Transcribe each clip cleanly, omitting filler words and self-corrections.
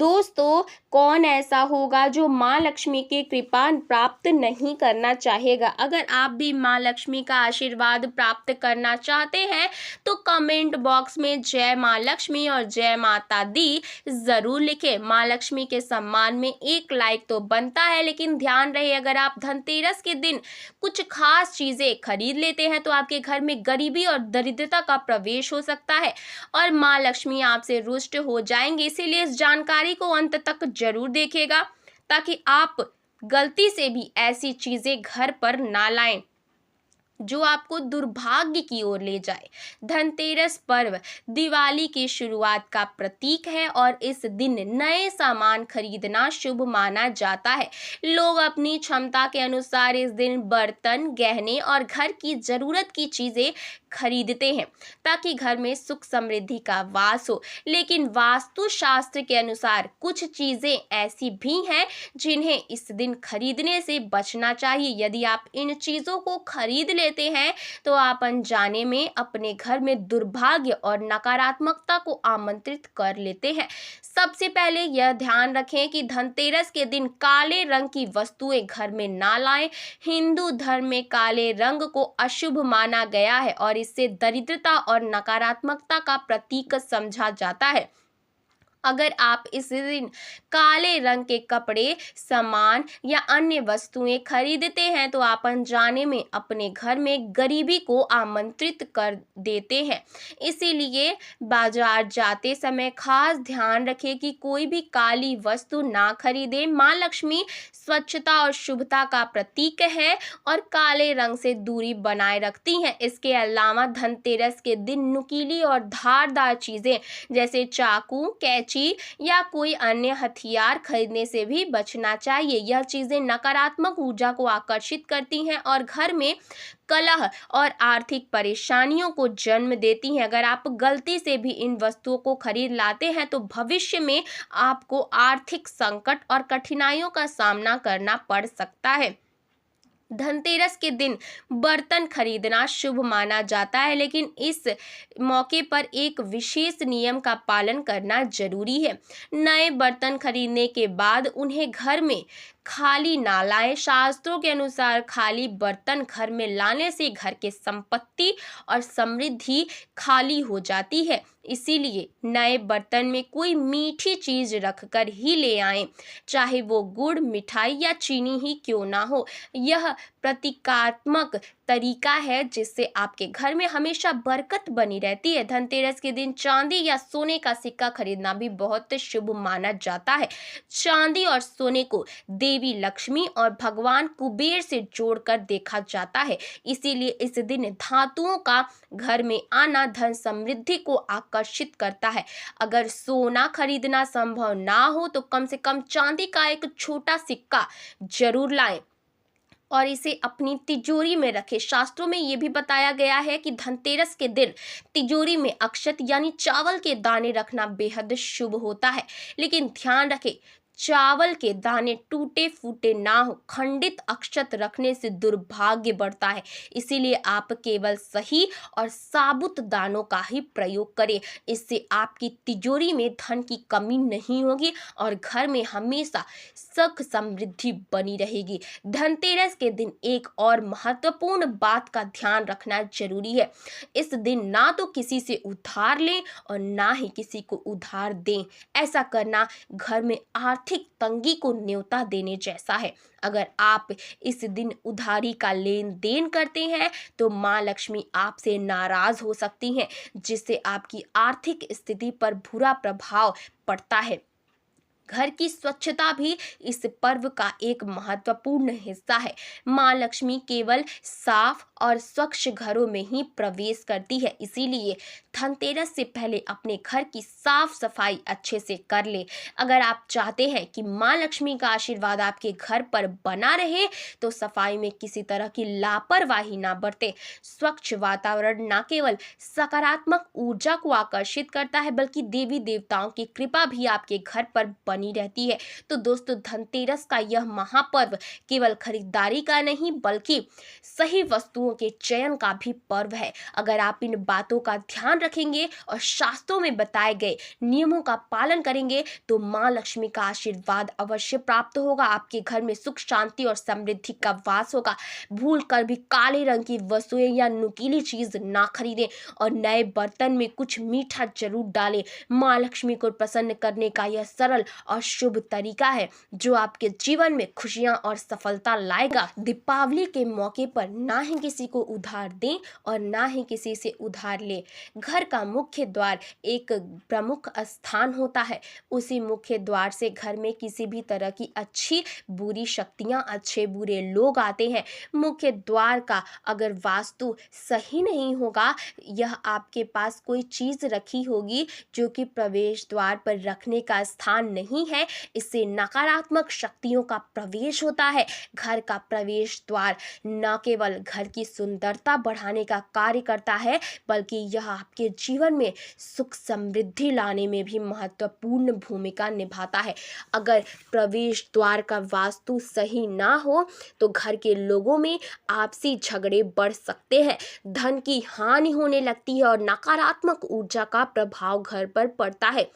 दोस्तों, कौन ऐसा होगा जो माँ लक्ष्मी की कृपा प्राप्त नहीं करना चाहेगा। अगर आप भी माँ लक्ष्मी का आशीर्वाद प्राप्त करना चाहते हैं तो कमेंट बॉक्स में जय माँ लक्ष्मी और जय माता दी ज़रूर लिखें। माँ लक्ष्मी के सम्मान में एक लाइक तो बनता है, लेकिन ध्यान रहे अगर आप धनतेरस के दिन कुछ खास चीज़ें खरीद लेते हैं तो आपके घर में गरीबी और दरिद्रता का प्रवेश हो सकता है और माँ लक्ष्मी आपसे रुष्ट हो जाएंगे। इसीलिए इस जानकारी को अंत तक जरूर देखिएगा ताकि आप गलती से भी ऐसी चीजें घर पर ना लाएं जो आपको दुर्भाग्य की ओर ले जाए। धनतेरस पर्व दिवाली की शुरुआत का प्रतीक है और इस दिन नए सामान खरीदना शुभ माना जाता है। लोग अपनी क्षमता के अनुसार इस दिन बर्तन, गहने और घर की जरूरत की चीजें खरीदते हैं ताकि घर में सुख समृद्धि का वास हो। लेकिन वास्तु शास्त्र के अनुसार कुछ चीजें ऐसी भी हैं जिन्हें इस दिन खरीदने से बचना चाहिए। यदि आप इन चीजों को खरीद लेते हैं तो आप अनजाने में अपने घर में दुर्भाग्य और नकारात्मकता को आमंत्रित कर लेते हैं। सबसे पहले यह ध्यान रखें कि धनतेरस के दिन काले रंग की वस्तुएं घर में ना लाएं। हिंदू धर्म में काले रंग को अशुभ माना गया है और इससे दरिद्रता और नकारात्मकता का प्रतीक समझा जाता है। अगर आप इस दिन काले रंग के कपड़े, सामान या अन्य वस्तुएं खरीदते हैं तो आप अनजाने में अपने घर में गरीबी को आमंत्रित कर देते हैं। इसीलिए बाजार जाते समय खास ध्यान रखें कि कोई भी काली वस्तु ना खरीदें। माँ लक्ष्मी स्वच्छता और शुभता का प्रतीक है और काले रंग से दूरी बनाए रखती हैं। इसके अलावा धनतेरस के दिन नुकीली और धारदार चीजें जैसे चाकू, कैंची या कोई अन्य हथियार खरीदने से भी बचना चाहिए। यह चीजें नकारात्मक ऊर्जा को आकर्षित करती हैं और घर में कलह और आर्थिक परेशानियों को जन्म देती हैं। अगर आप गलती से भी इन वस्तुओं को खरीद लाते हैं तो भविष्य में आपको आर्थिक संकट और कठिनाइयों का सामना करना पड़ सकता है। धनतेरस के दिन बर्तन खरीदना शुभ माना जाता है, लेकिन इस मौके पर एक विशेष नियम का पालन करना जरूरी है। नए बर्तन खरीदने के बाद उन्हें घर में खाली ना लाएं। शास्त्रों के अनुसार खाली बर्तन घर में लाने से घर के संपत्ति और समृद्धि खाली हो जाती है। इसीलिए नए बर्तन में कोई मीठी चीज रखकर ही ले आएं, चाहे वो गुड़, मिठाई या चीनी ही क्यों ना हो। यह प्रतीकात्मक तरीका है जिससे आपके घर में हमेशा बरकत बनी रहती है। धनतेरस के दिन चांदी या सोने का सिक्का खरीदना भी बहुत शुभ माना जाता है। चांदी और सोने को देवी लक्ष्मी और भगवान कुबेर से जोड़कर देखा जाता है। इसीलिए इस दिन धातुओं का घर में आना धन समृद्धि को आकर्षित करता है। अगर सोना खरीदना संभव ना हो तो कम से कम चांदी का एक छोटा सिक्का जरूर लाएं और इसे अपनी तिजोरी में रखें। शास्त्रों में ये भी बताया गया है कि धनतेरस के दिन तिजोरी में अक्षत यानी चावल के दाने रखना बेहद शुभ होता है। लेकिन ध्यान रखें, चावल के दाने टूटे फूटे ना हो। खंडित अक्षत रखने से दुर्भाग्य बढ़ता है। इसीलिए आप केवल सही और साबुत दानों का ही प्रयोग करें। इससे आपकी तिजोरी में धन की कमी नहीं होगी और घर में हमेशा सुख समृद्धि बनी रहेगी। धनतेरस के दिन एक और महत्वपूर्ण बात का ध्यान रखना जरूरी है। इस दिन ना तो किसी से उधार लें और ना ही किसी को उधार दें। ऐसा करना घर में आर्थिक तंगी को न्योता देने जैसा है। अगर आप इस दिन उधारी का लेन देन करते हैं तो माँ लक्ष्मी आपसे नाराज हो सकती हैं, जिससे आपकी आर्थिक स्थिति पर बुरा प्रभाव पड़ता है। घर की स्वच्छता भी इस पर्व का एक महत्वपूर्ण हिस्सा है। माँ लक्ष्मी केवल साफ और स्वच्छ घरों में ही प्रवेश करती है। इसीलिए धनतेरस से पहले अपने घर की साफ सफाई अच्छे से कर ले। अगर आप चाहते हैं कि माँ लक्ष्मी का आशीर्वाद आपके घर पर बना रहे तो सफाई में किसी तरह की लापरवाही ना बरते। स्वच्छ वातावरण न केवल सकारात्मक ऊर्जा को आकर्षित करता है बल्कि देवी देवताओं की कृपा भी आपके घर पर बनी रहती है। तो दोस्तों, धनतेरस का यह महापर्व केवल खरीदारी का नहीं बल्कि सही वस्तुओं वस्तुओं के चयन का भी पर्व है। अगर आप इन बातों का ध्यान रखेंगे और शास्त्रों में बताए गए नियमों का पालन करेंगे तो माँ लक्ष्मी का आशीर्वाद अवश्य प्राप्त होगा। आपके घर में सुख शांति और समृद्धि का वास होगा। भूल कर भी काले रंग की वस्तुएं या नुकीली चीज ना खरीदें और नए बर्तन में कुछ मीठा जरूर डालें। माँ लक्ष्मी को प्रसन्न करने का यह सरल और शुभ तरीका है जो आपके जीवन में खुशियां और सफलता लाएगा। दीपावली के मौके पर ना ही किसी को उधार दें और ना ही किसी से उधार लें। घर का मुख्य द्वार एक प्रमुख स्थान होता है। उसी मुख्य द्वार से घर में किसी भी तरह की अच्छी बुरी शक्तियां, अच्छे बुरे लोग आते हैं। मुख्य द्वार का अगर वास्तु सही नहीं होगा, यह आपके पास कोई चीज रखी होगी जो कि प्रवेश द्वार पर रखने का स्थान नहीं है, इससे नकारात्मक शक्तियों का प्रवेश होता है। घर का प्रवेश द्वार न केवल घर की सुंदरता बढ़ाने का कार्य करता है बल्कि यह आपके जीवन में सुख समृद्धि लाने में भी महत्वपूर्ण भूमिका निभाता है। अगर प्रवेश द्वार का वास्तु सही ना हो तो घर के लोगों में आपसी झगड़े बढ़ सकते हैं, धन की हानि होने लगती है और नकारात्मक ऊर्जा का प्रभाव घर पर पड़ता है।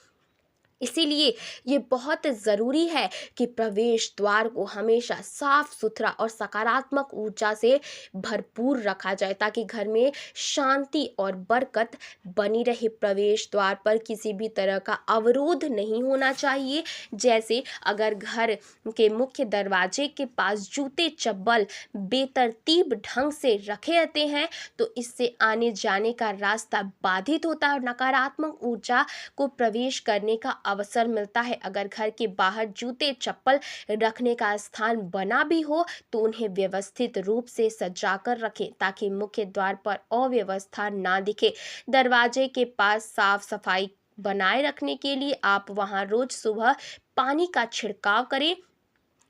इसीलिए ये बहुत ज़रूरी है कि प्रवेश द्वार को हमेशा साफ सुथरा और सकारात्मक ऊर्जा से भरपूर रखा जाए ताकि घर में शांति और बरकत बनी रहे। प्रवेश द्वार पर किसी भी तरह का अवरोध नहीं होना चाहिए। जैसे अगर घर के मुख्य दरवाजे के पास जूते चप्पल बेतरतीब ढंग से रखे रहते हैं तो इससे आने जाने का रास्ता बाधित होता है और नकारात्मक ऊर्जा को प्रवेश करने का अवसर मिलता है। अगर घर के बाहर जूते चप्पल रखने का स्थान बना भी हो तो उन्हें व्यवस्थित रूप से सजा कर रखें ताकि मुख्य द्वार पर अव्यवस्था ना दिखे। दरवाजे के पास साफ सफाई बनाए रखने के लिए आप वहां रोज सुबह पानी का छिड़काव करें।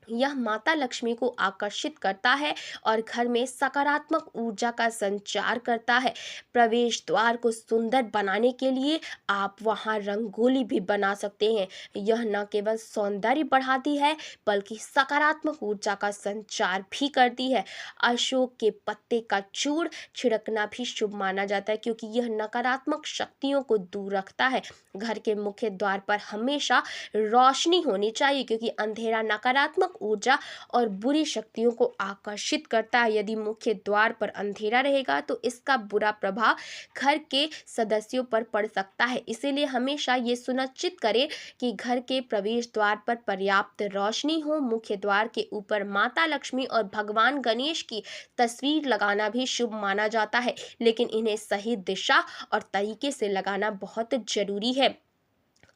यह माता लक्ष्मी को आकर्षित करता है और घर में सकारात्मक ऊर्जा का संचार करता है। प्रवेश द्वार को सुंदर बनाने के लिए आप वहां रंगोली भी बना सकते हैं। यह न केवल सौंदर्य बढ़ाती है बल्कि सकारात्मक ऊर्जा का संचार भी करती है। अशोक के पत्ते का चूर्ण छिड़कना भी शुभ माना जाता है क्योंकि यह नकारात्मक शक्तियों को दूर रखता है। घर के मुख्य द्वार पर हमेशा रोशनी होनी चाहिए क्योंकि अंधेरा नकारात्मक ऊर्जा और बुरी शक्तियों को आकर्षित करता है। यदि मुख्य द्वार पर अंधेरा रहेगा तो इसका बुरा प्रभाव घर के सदस्यों पर पड़ सकता है। इसीलिए हमेशा ये सुनिश्चित करें कि घर के प्रवेश द्वार पर पर्याप्त रोशनी हो। मुख्य द्वार के ऊपर माता लक्ष्मी और भगवान गणेश की तस्वीर लगाना भी शुभ माना जाता है, लेकिन इन्हें सही दिशा और तरीके से लगाना बहुत जरूरी है।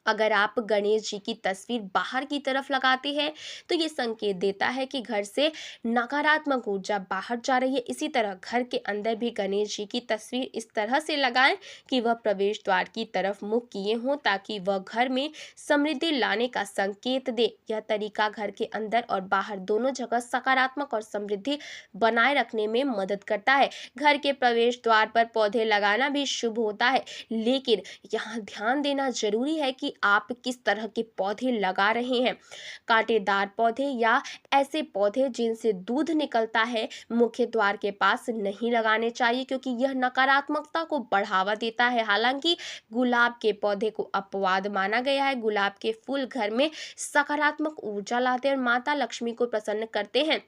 अगर आप गणेश जी की तस्वीर बाहर की तरफ लगाते हैं तो ये संकेत देता है कि घर से नकारात्मक ऊर्जा बाहर जा रही है। इसी तरह घर के अंदर भी गणेश जी की तस्वीर इस तरह से लगाएं कि वह प्रवेश द्वार की तरफ मुख किए हों ताकि वह घर में समृद्धि लाने का संकेत दे। यह तरीका घर के अंदर और बाहर दोनों जगह सकारात्मक और समृद्धि बनाए रखने में मदद करता है। घर के प्रवेश द्वार पर पौधे लगाना भी शुभ होता है, लेकिन यहाँ ध्यान देना जरूरी है कि आप किस तरह के पौधे लगा रहे हैं। कांटेदार पौधे या ऐसे पौधे जिनसे दूध निकलता है मुख्य द्वार के पास नहीं लगाने चाहिए क्योंकि यह नकारात्मकता को बढ़ावा देता है। हालांकि गुलाब के पौधे को अपवाद माना गया है। गुलाब के फूल घर में सकारात्मक ऊर्जा लाते हैं और माता लक्ष्मी को प्रसन्न करते हैं।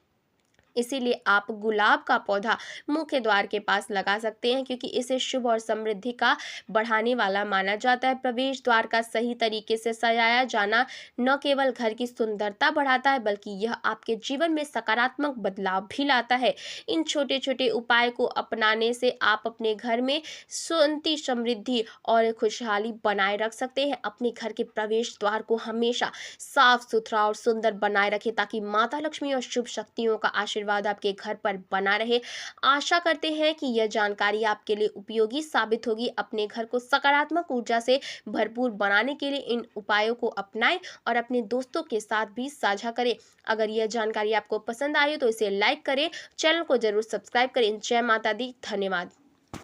इसीलिए आप गुलाब का पौधा मुख्य द्वार के पास लगा सकते हैं क्योंकि इसे शुभ और समृद्धि का बढ़ाने वाला माना जाता है। प्रवेश द्वार का सही तरीके से सजाया जाना न केवल घर की सुंदरता बढ़ाता है बल्कि यह आपके जीवन में सकारात्मक बदलाव भी लाता है। इन छोटे छोटे उपाय को अपनाने से आप अपने घर में शांति, समृद्धि और खुशहाली बनाए रख सकते हैं। अपने घर के प्रवेश द्वार को हमेशा साफ सुथरा और सुंदर बनाए रखें ताकि माता लक्ष्मी और शुभ शक्तियों का आशीर्वाद आपके घर पर बना रहे। आशा करते हैं कि यह जानकारी आपके लिए उपयोगी साबित होगी। अपने घर को सकारात्मक ऊर्जा से भरपूर बनाने के लिए इन उपायों को अपनाएं और अपने दोस्तों के साथ भी साझा करें। अगर यह जानकारी आपको पसंद आई तो इसे लाइक करें, चैनल को जरूर सब्सक्राइब करें। जय माता दी। धन्यवाद।